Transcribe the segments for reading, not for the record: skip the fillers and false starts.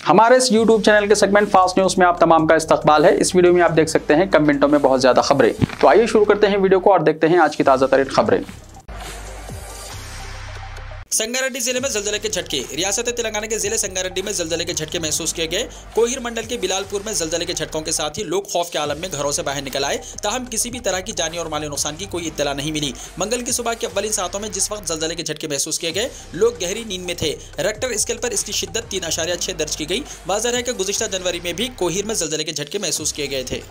हमारे इस YouTube channel के सेगमेंट फास्ट न्यूज में आप तमाम का इस्तकबाल है। इस वीडियो में आप देख सकते हैं कम मिनटों में बहुत ज्यादा खबरें। तो आइए शुरू करते हैं वीडियो को और देखते हैं आज की ताजा तरीन खबरें। संगारेड्डी जिले में जलजले के झटके। रियासत तेलंगाना के जिले संगारेड्डी में जलजले के झटके महसूस किए गए। कोहिर मंडल के बिलालपुर में जलजले के झटकों के साथ ही लोग खौफ के आलम में घरों से बाहर निकल आए, ताहम किसी भी तरह की जानी और माली नुकसान की कोई इत्तला नहीं मिली। मंगल की सुबह के अव्वलीन सातों में जिस वक्त जलजले के झटके महसूस किए गए, लोग गहरी नींद में थे। रेक्टर स्केल पर इसकी शिद्दत 3.6 दर्ज की गई। वाज़ेह है कि गुज़िश्ता जनवरी में भी कोहिर में जलजले के झटके महसूस किए गए थे।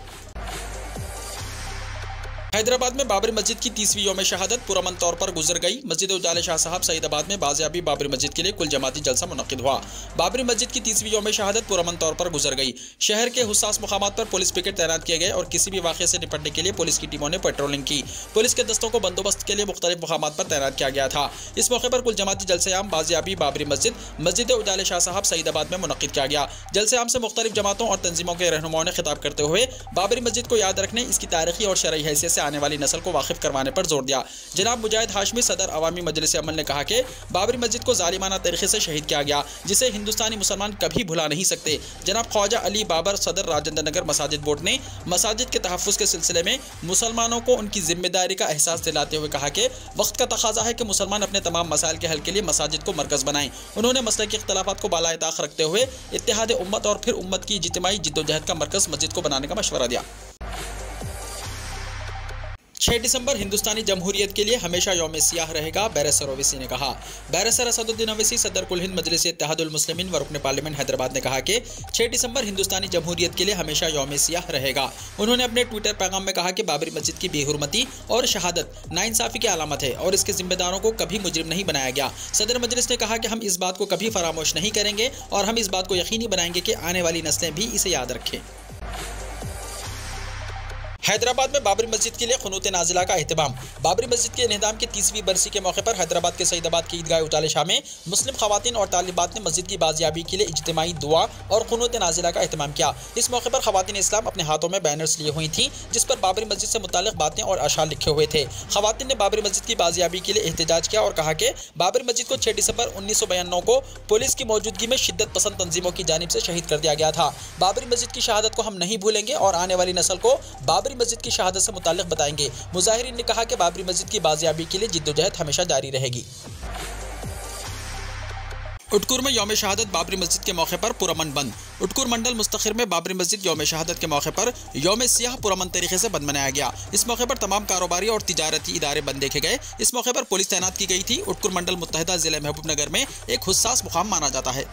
हैदराबाद में बाबरी मस्जिद की 30वीं यौम शहादत पुरअमन तौर पर गुजर गई। मस्जिद उजाले शाह साहब सईदाबाद में बाज़ियाबी बाबरी मस्जिद के लिए कुल जमाती जलसा मुनक्किद हुआ। बाबरी मस्जिद की 30वीं यौम शहादत पुरअमन तौर पर गुजर गई। शहर के हुस्सास मुकामात पर पुलिस पिकेट तैनात किए गए और किसी भी वाक़े से निपटने के लिए पुलिस की टीमों ने पेट्रोलिंग की। पुलिस के दस्तों को बंदोबस्त के लिए मुख्तलिफ मुकामात पर तैनात किया गया था। इस मौके पर कुल जमाती जलसेआम बाज़ियाबी बाबरी मस्जिद मस्जिद उजाले शाह साहब सईदाबाद में मुनक्किद किया गया। जलसेआम से मुख्तलिफ जमातों और तंजीमों के रहनुमाओं ने खिताब करते हुए बाबरी मस्जिद को याद रखने, इसकी तारीखी और शरई हैसियत से आने वाली नस्ल को वाकिफ करवाने पर जोर दिया। जनाब मुजाहिद हाशमी सदर अवामी मजलिस अमल ने कहा कि बाबरी मस्जिद को जालिमाना तरीके से शहीद किया गया, जिसे हिंदुस्तानी मुसलमान कभी भुला नहीं सकते। जनाब ख्वाजा अली बाबर सदर राजेंद्र नगर मसाजिद बोर्ड ने मसाजिद के तहफ़्फ़ुज़ के सिलसिले में मुसलमानों को उनकी जिम्मेदारी का एहसास दिलाते हुए कहा कि वक्त का तकाजा है कि मुसलमान अपने तमाम मसाइल के हल के लिए मसाजिद को मरकज़ बनाएं। उन्होंने मसले के इख्तिलाफ़ात को बालाए ताक़ रखते हुए इत्तेहाद उम्मत और फिर उम्मत की इज्तिमाई जिद्दोजहद का मरकज़ मस्जिद को बनाने का मशवरा दिया। 6 दिसंबर हिंदुस्तानी जमहूरियत के लिए हमेशा यौम सियाह रहेगा, बैरिस्टर ओवैसी ने कहा। बैरिस्टर असदुद्दीन ओवैसी सदर कुल हिंद मजलिस इत्तेहादुल मुस्लिमीन व रुकन पार्लियामेंट हैदराबाद ने कहा कि 6 दिसंबर हिंदुस्तानी जमहूरियत के लिए हमेशा यौम सियाह रहेगा। उन्होंने अपने ट्विटर पैगाम में कहा कि बाबरी मस्जिद की बेहुरमती और शहादत नाइंसाफ़ी की अलामत है और इसके जिम्मेदारों को कभी मुजरिम नहीं बनाया गया। सदर मजलिस ने कहा कि हम इस बात को कभी फरामोश नहीं करेंगे और हम इस बात को यकीनी बनाएंगे कि आने वाली नस्लें भी इसे याद रखें। हैदराबाद में बाबरी मस्जिद के लिए क़ुनूत नाज़िला का एहतमाम। बाबरी मस्जिद के इन्हदाम की 30वीं बरसी के मौके पर हैदराबाद के सईदाबाद की ईदगाह उजाले शाह में मुस्लिम ख़वातीन और तालिबात ने मस्जिद की बाज़ियाबी के लिए इज्तिमाई दुआ और क़ुनूत नाज़िला का एहतमाम किया। इस मौके पर ख़वातीन इस्लाम अपने हाथों में बैनर्स लिए हुई थीं, जिस पर बाबरी मस्जिद से मुताल्लिक़ बातें और अशार लिखे हुए थे। ख़वातीन ने बाबरी मस्जिद की बाज़ियाबी के लिए एहतजाज किया और कहा कि बाबरी मस्जिद को 6 दिसंबर 1992 को पुलिस की मौजूदगी में शिद्दत पसंद तंजीमों की जानिब से शहीद कर दिया गया था। बाबरी मस्जिद की शहादत को हम नहीं भूलेंगे और आने वाली नस्ल को बाबरी मस्जिद की शहादत से मुताल्लिक़ बताएंगे। मुजाहिरीन ने कहा कि बाबरी मस्जिद की बाज़ियाबी के लिए जिद्दोजहद हमेशा जारी रहेगी। उटकुर में यौम शहादत बाबरी मस्जिद के मौके पर पुरअमन बंद। उटकुर मंडल मुस्तखिर में बाबरी मस्जिद यौम शहादत के मौके पर यौम सियाह पुरअमन तरीके से बंद मनाया गया। इस मौके पर तमाम कारोबारी और तिजारती इदारे बंद देखे गए। इस मौके पर पुलिस तैनात की गई थी। उटकुर मंडल मुत्तहिदा ज़िले महबूबनगर में एक हुस्सास मुकाम माना जाता है।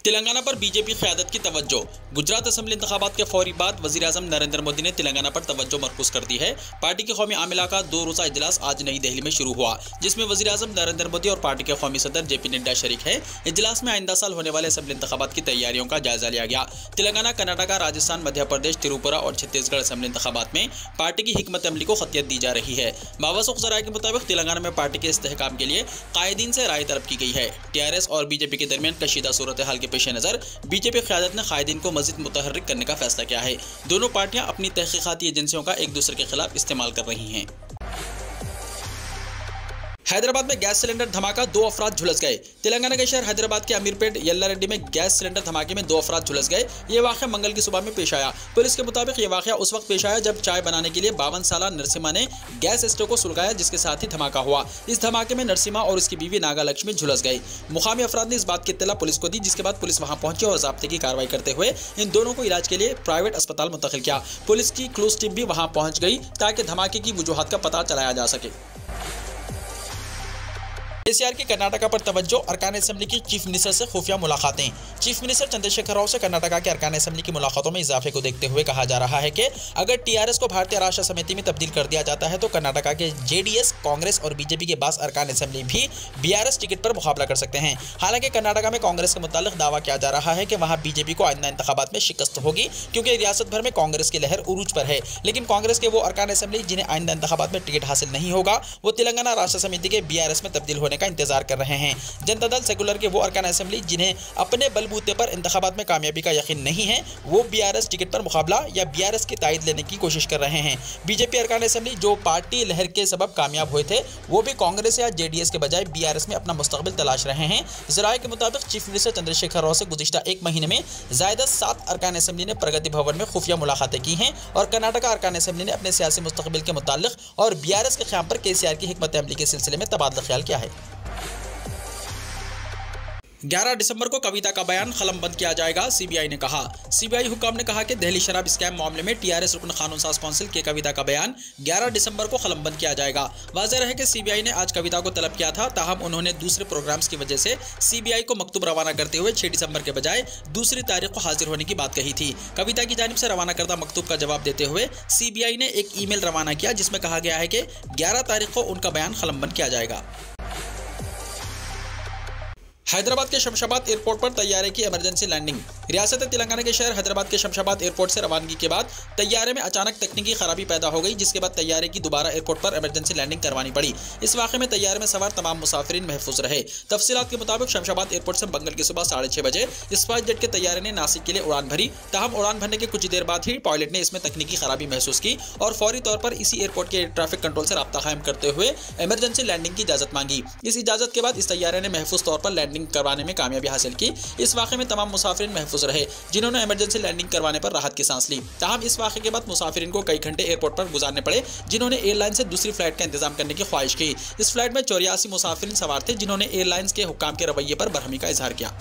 तेलंगाना पर बीजेपी क़यादत की तवज्जो। गुजरात असेंबली इंतखाबात के फौरी बाद वज़ीर-ए-आज़म नरेंद्र मोदी ने तेलंगाना पर तवज्जो मरकूज़ कर दी है। पार्टी के कौमी आमिला का 2 रोज़ा इजलास आज नई दिल्ली में शुरू हुआ, जिसमें वज़ीर-ए-आज़म नरेंद्र मोदी और पार्टी के कौमी सदर JP नड्डा शरीक हैं। इजलास में आइंदा साल होने वाले असेंबली इंतखाबात की तैयारियों का जायजा लिया गया। तेलंगाना, कर्नाटका, राजस्थान, मध्य प्रदेश, त्रिपुरा और छत्तीसगढ़ असेंबली इंतखाबात में पार्टी की हिकमत अमली को खतियत दी जा रही है। मावसूख ज़राए के मुताबिक तेलंगाना में पार्टी के इस्तेहकाम के लिए कायदीन से राय तलब की गई है। TRS और BJP के दरमियान कशीदा सूरत हाल के पेश नज़र बीजेपी क़यादत ने कायदीन को मज़ीद मुतहर्रिक करने का फैसला किया है। दोनों पार्टियां अपनी तहक़ीक़ाती एजेंसियों का एक दूसरे के खिलाफ इस्तेमाल कर रही हैं। हैदराबाद में गैस सिलेंडर धमाका, 2 अफराद झुलस गए। तेलंगाना के शहर हैदराबाद के अमीरपेट यल्लारेड्डी में गैस सिलेंडर धमाके में 2 अफराद झुलस गए। ये वाक़या मंगल की सुबह में पेश आया। पुलिस के मुताबिक ये वाक़या उस वक्त पेश आया जब चाय बनाने के लिए 52 साला नरसिम्हा ने गैस स्टोव को सुलगाया, जिसके साथ ही धमाका हुआ। इस धमाके में नरसिम्हा और उसकी बीवी नागा लक्ष्मी झुलस गए। मुकामी अफराद ने इस बात की इत्तला पुलिस को दी, जिसके बाद पुलिस वहां पहुंची और ज़ाब्ते की कार्रवाई करते हुए इन दोनों को इलाज के लिए प्राइवेट अस्पताल मुंतकिल किया। पुलिस की क्लोज टीम भी वहां पहुंच गई ताकि धमाके की वजूहात का पता चलाया जा सके। KCR की कर्नाटका पर तवज्जो, अरकान असेंबली की चीफ मिनिस्टर से खुफिया मुलाकातें। चीफ मिनिस्टर चंद्रशेखर राव से कर्नाटका के अरकान असेंबली की मुलाकातों में इजाफे को देखते हुए कहा जा रहा है कि अगर TRS को भारतीय राष्ट्र समिति में तब्दील कर दिया जाता है तो कर्नाटका के JDS, कांग्रेस और BJP के बास अरकान असेंबली भी BRS टिकट पर मुकाबला कर सकते हैं। हालांकि कर्नाटका में कांग्रेस के मुतालिक दावा किया जा रहा है कि वहाँ BJP को आइंदा इंतखाबात में शिकस्त होगी, क्योंकि रियासत भर में कांग्रेस की लहर उरूज पर है। लेकिन कांग्रेस के वो अरकान असेंबली जिन्हें आइंदा इंतखाबात में टिकट हासिल नहीं होगा, वो तेलंगाना राष्ट्र समिति के BRS में तब्दील होने होने का इंतजार कर रहे हैं। जनता दल सेकुलर के वो अरकान असेंबली जिन्हें अपने बलबूते पर इंतखाबात में कामयाबी का यकीन नहीं है, वो बीआरएस टिकट पर मुकाबला या बीआरएस की तायद लेने की कोशिश कर रहे हैं। बीजेपी अरकान असेंबली जो पार्टी लहर के सबब कामयाब हुए थे, वो भी कांग्रेस या जेडीएस के बजाय बीआरएस में अपना मुस्तकबिल तलाश रहे हैं। जराये के मुताबिक चीफ मिनिस्टर चंद्रशेखर राव से गुज़िश्ता एक महीने में ज़ायदा 7 अरकान असेंबली ने प्रगति भवन में खुफिया मुलाकातें की हैं और कर्नाटका अरकान असेंबली ने अपने सियासी मुस्तकबिल के मुताल्लिक और बीआरएस के क़याम पर केसीआर की हिकमत अमली के सिलसिले में तबादला ख्याल किया है। 11 दिसंबर को कविता का बयान कलमबंद किया जाएगा, सीबीआई ने कहा। सीबीआई हुक्काम ने कहा कि दिल्ली शराब स्कैम मामले में टीआरएस रुकन कानून साज कौंसिल के कविता का बयान 11 दिसंबर को कलमबंद किया जाएगा। वाज़ेह रहे कि सीबीआई ने आज कविता को तलब किया था, ताहम उन्होंने दूसरे प्रोग्राम्स की वजह से सीबीआई को मकतूब रवाना करते हुए 6 दिसंबर के बजाय दूसरी तारीख को हाजिर होने की बात कही थी। कविता की जानिब से रवाना करदा मकतूब का जवाब देते हुए सीबीआई ने एक ईमेल रवाना किया जिसमें कहा गया है कि 11 तारीख को उनका बयान कलमबंद किया जाएगा। हैदराबाद के शमशाबाद एयरपोर्ट पर तैयारे की इमरजेंसी लैंडिंग। रियासत तेलंगाना के शहर हैदराबाद के शमशाबाद एयरपोर्ट से रवानगी के बाद तैयारे में अचानक तकनीकी खराबी पैदा हो गई, जिसके बाद तैयारे की दोबारा एयरपोर्ट पर इमरजेंसी लैंडिंग करवानी पड़ी। इस वाक़े में तैयारे में सवार तमाम मुसाफिरीन महफूज रहे। तफसीलात के मुताबिक शमशाबाद एयरपोर्ट से मंगल की सुबह 6:30 बजे स्पाइस जेट के तैयारे ने नासिक के लिए उड़ान भरी। ताहम उड़ान भरने के कुछ देर बाद ही पायलट ने इसमें तकनीकी खराबी महसूस की और फौरी तौर पर इसी एयरपोर्ट के ट्रैफिक कंट्रोल से राब्ता कायम करते हुए इमरजेंसी लैंडिंग की इजाजत मांगी। इस इजाजत के बाद इस तैयारे ने महफूज तौर पर लैंडिंग करवाने में कामयाबी हासिल की। इस वाक़े में तमाम मुसाफिरीन महफूज रहे जिन्होंने इमरजेंसी लैंडिंग करवाने पर राहत की सांस ली। ताहम इस वाक़े के बाद मुसाफिरीन को कई घंटे एयरपोर्ट पर गुजारने पड़े, जिन्होंने एयरलाइन से दूसरी फ्लाइट का इंतजाम करने की ख्वाहिश की। इस फ्लाइट में 84 मुसाफिरीन सवार थे, जिन्होंने एयरलाइंस के हुक्काम के रवैये पर बरहमी का इजहार किया।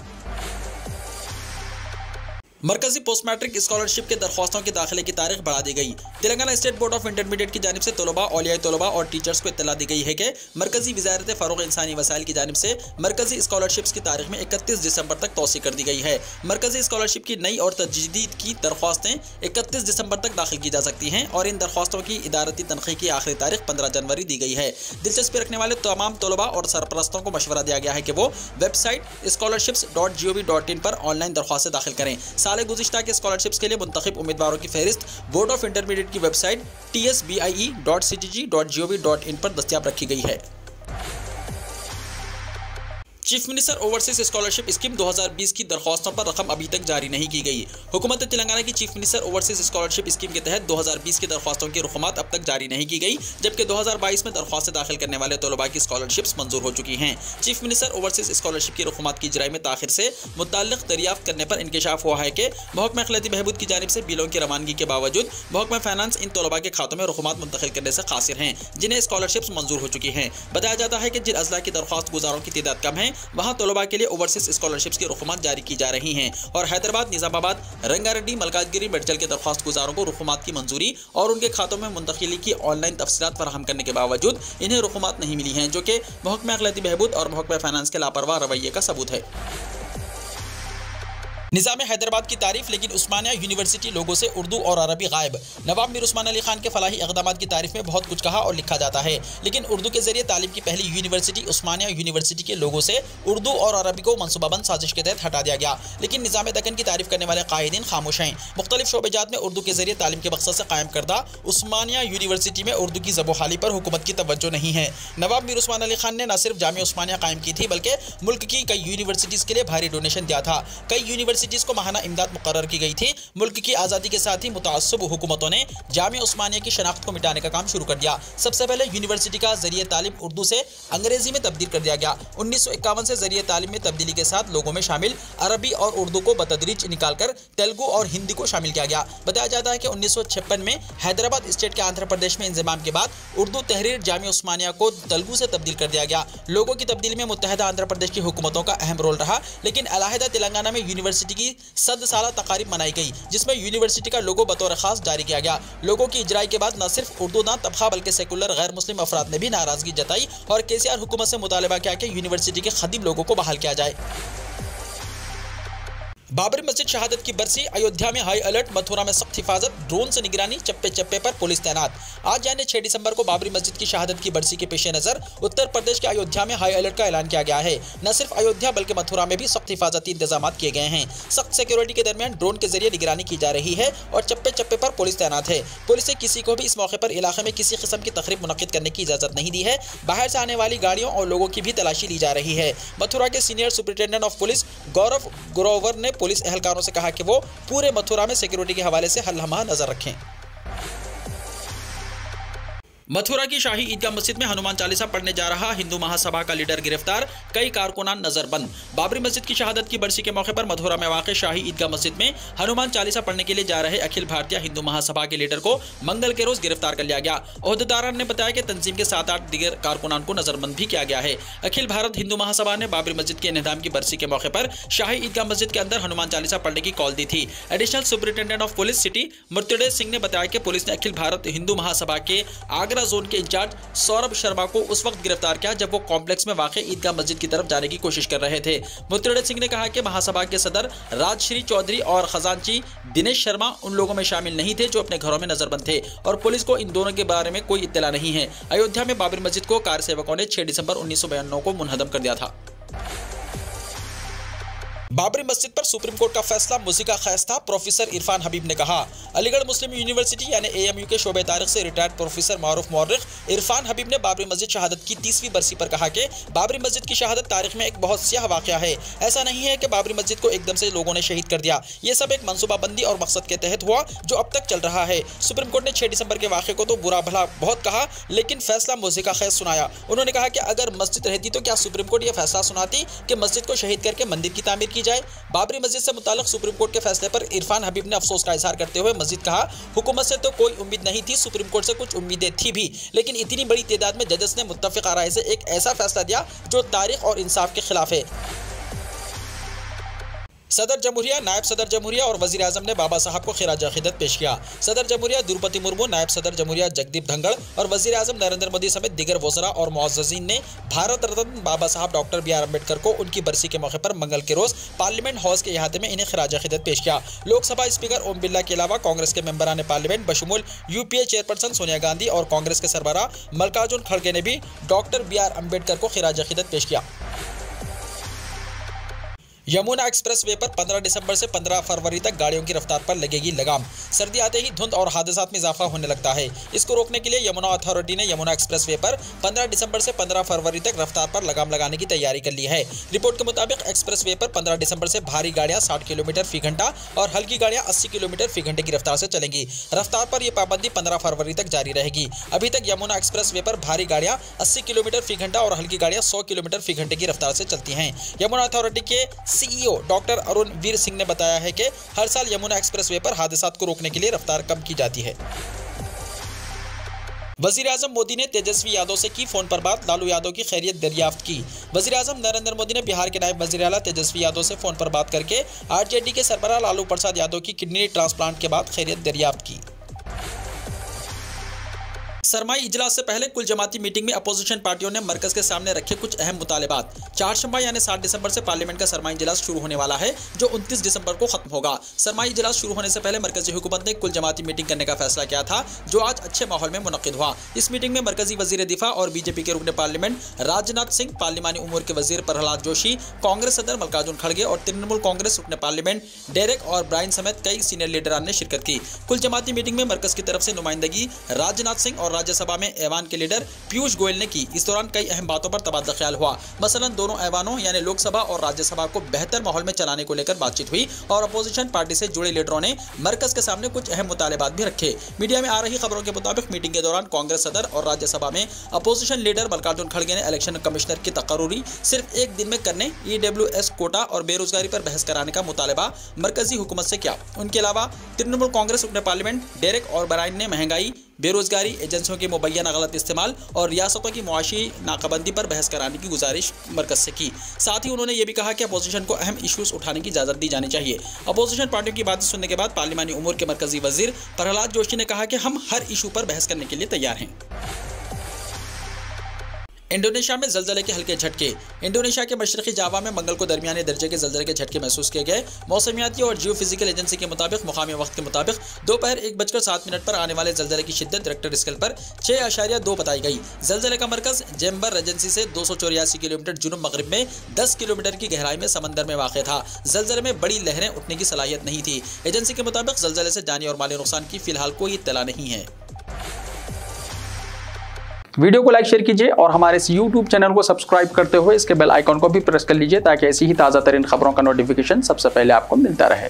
मरकजी पोस्ट मैट्रिक स्कॉलरशिप के दरख्वास्तों के दाखिले की तारीख बढ़ा दी गई। Telangana state board of intermediate की जानिब से तलबा, औलिया तलबा और टीचर्स को इत्तला दी गई है कि मरकजी वज़ारत फ़रोग़ इंसानी वसाइल की जानिब से मरकजी स्कॉलरशिप्स की तारीख में 31 दिसंबर तक तौसी कर दी गई है। मरकजी स्कॉलरशिप की नई और तजदीद की दरख्वास्तें 31 दिसंबर तक दाखिल की जा सकती हैं और इन दरख्वास्तों की इदारती तनख़ीह की आखिरी तारीख 15 जनवरी दी गई है। दिलचस्पी रखने वाले तमाम तलबा और सरपरस्तों को मशवरा दिया गया है कि वो वेबसाइट scholarships.gov.in पर ऑनलाइन दरख्वास्तें दाखिल करें। साल गुज़िश्ता के स्कॉलरशिप्स के लिए मुंतखब उम्मीदवारों की फहरिस्त बोर्ड ऑफ इंटरमीडिएट की वेबसाइट tsbie.cgg.gov.in पर दस्तियाब रखी गई है। Chief minister overseas scholarship scheme 2020 की दरख्वास्तों पर रकम अभी तक जारी नहीं की गई। हुकूमत तेलंगाना की chief minister overseas scholarship scheme के तहत 2020 की दरख्वास्तों की रकूमात अब तक जारी नहीं की गई, जबकि 2022 में दरख्वास्तें दाखिल करने वाले तलबा की स्कॉलरशिप्स मंजूर हो चुकी हैं। चीफ मिनिस्टर ओवरसीज स्कॉलरशिप की रकूमात की इजराई में ताखिर से मुताल्लिक़ दरियाफ्त करने पर इंकशाफ हुआ है कि महकमा अखलाती बहबूद की जानिब से बिलों की रवानगी के बावजूद महकमा फाइनेंस इन तलबा के खातों में रकूमात मुंतकिल करने से कासिर हैं, जिन्हें स्कॉलरशिप्स मंजूर हो चुकी हैं। बताया जाता है कि जिन अजला की दरख्वास्त गुजारों की तादाद कम है, वहाँ तलबा के लिए ओवरसीज स्कॉलरशिप्स की रकूमात जारी की जा रही हैं और हैदराबाद, निजामाबाद, रंगारेड्डी, मलकाजगिरी, मेडचल के दरख्वास्त गुजारों को रकूमात की मंजूरी और उनके खातों में मुंतकिली की ऑनलाइन तफसीलात फराहम करने के बावजूद इन्हें रकूमात नहीं मिली हैं, जो कि महकमा अखलाती बहबूद और महकमा फाइनेंस के लापरवाह रवैये का सबूत है। निज़ाम हैदराबाद की तारीफ, लेकिन उस्मानिया यूनिवर्सिटी लोगों से उर्दू और अरबी गायब। नवाब मीर उस्मान अली खान के फलाही इक़दामात की तारीफ में बहुत कुछ कहा और लिखा जाता है, लेकिन उर्दू के जरिए तालीम की पहली यूनिवर्सिटी उस्मानिया यूनिवर्सिटी के लोगों से उर्दू और अरबी को मनसूबाबंद साजिश के तहत हटा दिया गया। लेकिन निज़ाम दक्कन की तारीफ करने वाले कायदीन खामोश हैं। मुख्तलिफ शोबेजात में उर्दू के जरिए तालीम के मकसद से कायम करदा उस्मानिया यूनिवर्सिटी में उर्दू की ज़बोहाली पर हुकूमत की तवज्जो नहीं है। नवाब मीर उस्मान अली खान ने न सिर्फ जामिया उस्मानिया कायम की थी, बल्कि मुल्क की कई यूनिवर्सिटीज़ के लिए भारी डोनेशन दिया था। कई यूनिवर्सिटीज़ को माहाना इमदाद मुकर्रर की गई थी। मुल्क की आज़ादी के साथ ही मुतअस्सिब हुकूमतों ने जामिया उस्मानिया की शनाख्त को मिटाने का काम शुरू कर दिया। सबसे पहले यूनिवर्सिटी का जरिए तालीम उर्दू से अंग्रेजी में तब्दील कर दिया गया। 1951 से जरिए तालीम में तब्दीली के साथ लोगों में शामिल अरबी और उर्दू को बतदरीज निकालकर तेलुगु और हिंदी को शामिल किया गया। बताया जाता है कि 1956 में हैदराबाद स्टेट के आंध्र प्रदेश में इंजमाम के बाद उर्दू तहरीर जामिया उस्मानिया को तेलुगु से तब्दील कर दिया गया। लोगों की तब्दीली में मुत्तहदा आंध्र प्रदेश की हुकूमतों का अहम रोल रहा, लेकिन अलहदा तेलंगाना में यूनिवर्सिटी की 100 साला तकारीब मनाई गई, जिसमें यूनिवर्सिटी का लोगो बतौर खास जारी किया गया। लोगों की इजराई के बाद न सिर्फ उर्दू ना तबका बल्कि सेकुलर गैर मुस्लिम अफराद ने भी नाराजगी जताई और केसीआर हुकूमत से मुतालबा किया कि यूनिवर्सिटी के खदीम लोगों को बहाल किया जाए। बाबरी मस्जिद शहादत की बरसी, अयोध्या में हाई अलर्ट, मथुरा में सख्त हिफाजत, ड्रोन से निगरानी, चप्पे चप्पे पर पुलिस तैनात। आज यानी 6 दिसंबर को बाबरी मस्जिद की शहादत की बरसी के पेश नजर उत्तर प्रदेश के अयोध्या में हाई अलर्ट का ऐलान किया गया है। न सिर्फ अयोध्या बल्कि मथुरा में भी सख्त हिफाजती इंतजाम किए गए हैं। सख्त सिक्योरिटी के दरमियान ड्रोन के जरिए निगरानी की जा रही है और चप्पे चप्पे पर पुलिस तैनात है। पुलिस ने किसी को भी इस मौके पर इलाके में किसी किस्म की तकरीब मुनक्किद करने की इजाजत नहीं दी है। बाहर से आने वाली गाड़ियों और लोगों की भी तलाशी ली जा रही है। मथुरा के सीनियर सुपरिटेंडेंट ऑफ पुलिस गौरव ग्रोवर ने पुलिस एहलकारों से कहा कि वो पूरे मथुरा में सिक्योरिटी के हवाले से हर लम्हा नजर रखें। मथुरा की शाही ईदगाह मस्जिद में हनुमान चालीसा पढ़ने जा रहा हिंदू महासभा का लीडर गिरफ्तार, कई कारकुनान नजरबंद। बाबरी मस्जिद की शहादत की बरसी के मौके पर मथुरा में वाक़ शाही ईदगाह मस्जिद में हनुमान चालीसा पढ़ने के लिए जा रहे अखिल भारतीय हिंदू महासभा के लीडर को मंगल के रोज गिरफ्तार कर लिया गया। ओहदेदारान ने बताया कि तंजीम के 7-8 दीगर कारकुनान को नजरबंद भी किया गया है। अखिल भारत हिंदू महासभा ने बाबरी मस्जिद के इन्हदाम की बरसी के मौके पर शाही ईदगाह मस्जिद के अंदर हनुमान चालीसा पढ़ने की कॉल दी थी। Additional superintendent of police city Murtude Singh ने बताया कि पुलिस ने अखिल भारत हिंदू महासभा के आगरा जोन के इंचार्ज सौरभ शर्मा को उस वक्त गिरफ्तार किया जब वो कॉम्प्लेक्स में वाक़ ईदगाह मस्जिद की तरफ जाने की कोशिश कर रहे थे। मुर्तुडे सिंह ने कहा कि महासभा के सदर राजश्री चौधरी और खजांची दिनेश शर्मा उन लोगों में शामिल नहीं थे जो अपने घरों में नजरबंद थे और पुलिस को इन दोनों के बारे में कोई इत्तला नहीं है। अयोध्या में बाबरी मस्जिद को कार सेवकों ने 6 दिसंबर 1992 को मुनहदम कर दिया था। बाबरी मस्जिद पर सुप्रीम कोर्ट का फैसला मुज़ीका खैस था, प्रोफेसर इरफान हबीब ने कहा। अलीगढ़ मुस्लिम यूनिवर्सिटी यानी AMU के शोबे तारीख से रिटायर्ड प्रोफेसर मारूफ मौर्रिख इरफान हबीब ने बाबरी मस्जिद शहादत की 30वीं बरसी पर कहा कि बाबरी मस्जिद की शहादत तारीख में एक बहुत स्याह वाक़या है। ऐसा नहीं है कि बाबरी मस्जिद को एकदम से लोगों ने शहीद कर दिया, ये सब एक मनसूबाबंदी और मकसद के तहत हुआ जो अब तक चल रहा है। सुप्रीम कोर्ट ने 6 दिसंबर के वाक़े को तो बुरा भला बहुत कहा, लेकिन फैसला मुज़ीका खैस सुनाया। उन्होंने कहा कि अगर मस्जिद रहती तो क्या सुप्रीम कोर्ट यह फैसला सुनाती कि मस्जिद को शहीद करके मंदिर की तामीर की जाए। बाबरी मस्जिद से मुताल्लिक सुप्रीम कोर्ट के फैसले पर इरफान हबीब ने अफसोस का इजहार करते हुए मस्जिद कहा, हुकूमत से तो कोई उम्मीद नहीं थी, सुप्रीम कोर्ट से कुछ उम्मीदें थी भी, लेकिन इतनी बड़ी तादाद में जजेस ने मुत्तफिक राय से एक ऐसा फैसला दिया जो तारीख और इंसाफ के खिलाफ है। सदर जमहूरिया, नायब सदर जमहूरिया और वजीर आजम ने बाबा साहब को खिराज अकीदत पेश किया। सदर जमहूरिया द्रौपदी मुर्मू, नायब सदर जमहूरिया जगदीप धनखड़ और वजीर आजम नरेंद्र मोदी समेत दीगर वज़रा और मुअज़्ज़ज़ीन ने भारत रत्न बाबा साहब डॉक्टर BR अम्बेडकर को उनकी बरसी के मौके पर मंगल के रोज पार्लियामेंट हाउस के अहाते में इन्हें खिराज अकीदत पेश किया। लोकसभा स्पीकर ओम बिरला के अलावा कांग्रेस के मेंबरान पार्लियामेंट बशमूल UPA चेयरपर्सन सोनिया गांधी और कांग्रेस के सरबराह मल्लिकार्जुन खड़गे ने भी डॉक्टर BR अम्बेडकर को खिराज अकीदत पेश किया। यमुना एक्सप्रेस-वे पर 15 दिसंबर से 15 फरवरी तक गाड़ियों की रफ्तार पर लगेगी लगाम। सर्दी आते ही धुंध और हादसात में इजाफा होने लगता है। इसको रोकने के लिए यमुना अथॉरिटी ने यमुना एक्सप्रेस-वे पर 15 दिसंबर से 15 फरवरी तक रफ्तार पर लगाम लगाने की तैयारी कर ली है। रिपोर्ट के मुताबिक एक्सप्रेस-वे पर 15 दिसंबर से भारी गाड़ियां 60 किलोमीटर फी घंटा और हल्की गाड़ियां 80 किलोमीटर फी घंटे की रफ्तार से चलेंगी। रफ्तार पर यह पाबंदी 15 फरवरी तक जारी रहेगी। अभी तक यमुना एक्सप्रेस-वे पर भारी गाड़ियां 80 किलोमीटर फी घंटा और हल्की गाड़ियां 100 किलोमीटर फी घंटे की रफ्तार से चलती हैं। यमुना अथॉरिटी के CEO डॉक्टर अरुण वीर सिंह ने बताया है कि हर साल यमुना एक्सप्रेसवे पर हादसात को रोकने के लिए रफ्तार कम की जाती है। वजीर आजम मोदी ने तेजस्वी यादव से की फोन पर बात, लालू यादव की खैरियत दरियाफ्त की। वजीर आजम नरेंद्र मोदी ने बिहार के नायब वजीर आला तेजस्वी यादव से फोन पर बात करके RJD के सरबराह लालू प्रसाद यादव की किडनी ट्रांसप्लांट के बाद खैरियत दरियाफ्त की। सरमाई इजलास से पहले कुल जमाती मीटिंग में अपोजिशन पार्टियों ने मरकज के सामने रखे कुछ अहम मुतालिबात। चारशंबा यानी 7 दिसंबर से पार्लियामेंट का सरमाई इजलास शुरू होने वाला है जो 29 दिसंबर को खत्म होगा। सरमाई इजलास शुरू होने से पहले मरकजी हुकूमत ने कुल जमाती मीटिंग करने का फैसला किया था जो आज अच्छे माहौल में मुनक्किद हुआ। इस मीटिंग में मरकजी वजीर दिफा और बीजेपी के रुकने पार्लियामेंट राजनाथ सिंह, पार्लिमानी उमूर के वजीर प्रहलाद जोशी, कांग्रेस सदर मल्लिकार्जुन खड़गे और तृणमूल कांग्रेस रुकने पार्लियामेंट डेरेक और ब्रायन समेत कई सीनियर लीडरान ने शिरकत की। कुल जमाती मीटिंग में मरकज की तरफ से नुमाइंदगी राजनाथ सिंह और राज्यसभा में ऐवान के लीडर पीयूष गोयल ने की। इस दौरान कई अहम बातों पर तबादला ख्याल हुआ। मसलन दोनों ऐवानों यानी लोकसभा और राज्यसभा को बेहतर माहौल में चलाने को लेकर बातचीत हुई और अपोजिशन पार्टी से जुड़े लीडरों ने मरकज के सामने कुछ अहम मुतालिबात भी रखे। मीडिया में आ रही खबरों के मुताबिक मीटिंग के दौरान कांग्रेस सदर और राज्यसभा में अपोजिशन लीडर मल्लिकार्जुन खड़गे ने इलेक्शन कमिश्नर की तकर्रुरी सिर्फ एक दिन में करने, EWS कोटा और बेरोजगारी पर बहस कराने का मुतालबा मरकजी हुकूमत से किया। उनके अलावा तृणमूल कांग्रेस रुकने पार्लियामेंट डेरेक और ब्रायन ने महंगाई, बेरोजगारी, एजेंसियों के मुबैना गलत इस्तेमाल और रियासतों की मुआशी नाकाबंदी पर बहस कराने की गुजारिश मरकज से की। साथ ही उन्होंने ये भी कहा कि अपोजिशन को अहम इश्यूज उठाने की इजाजत दी जानी चाहिए। अपोजिशन पार्टियों की बातें सुनने के बाद पार्लिमानी उमूर के मरकजी वजीर प्रहलाद जोशी ने कहा कि हम हर इशू पर बहस करने के लिए तैयार हैं। इंडोनेशिया में जलजले के हल्के झटके। इंडोनेशिया के मशरकी जावा में मंगल को दरमियाने दर्जे के जलजले के झटके महसूस किए गए। मौसमियाती और जियोफिजिकल एजेंसी के मुताबिक मुकामी वक्त के मुताबिक दोपहर 1:07 पर आने वाले जलजले की शिद्दत रिक्टर स्केल पर 6.2 बताई गई। जलजले का मरकज जेम्बर रेजेंसी से 284 किलोमीटर जुनूब मगरिब में 10 किलोमीटर की गहराई में समंदर में वाक़ था। जलजले में बड़ी लहरें उठने की सलाहियत नहीं थी। एजेंसी के मुताबिक जलजले से जानी और माली नुकसान की फिलहाल कोई इत्तला नहीं है। वीडियो को लाइक शेयर कीजिए और हमारे इस YouTube चैनल को सब्सक्राइब करते हुए इसके बेल आइकॉन को भी प्रेस कर लीजिए ताकि ऐसी ही ताज़ा तरीन खबरों का नोटिफिकेशन सबसे पहले आपको मिलता रहे।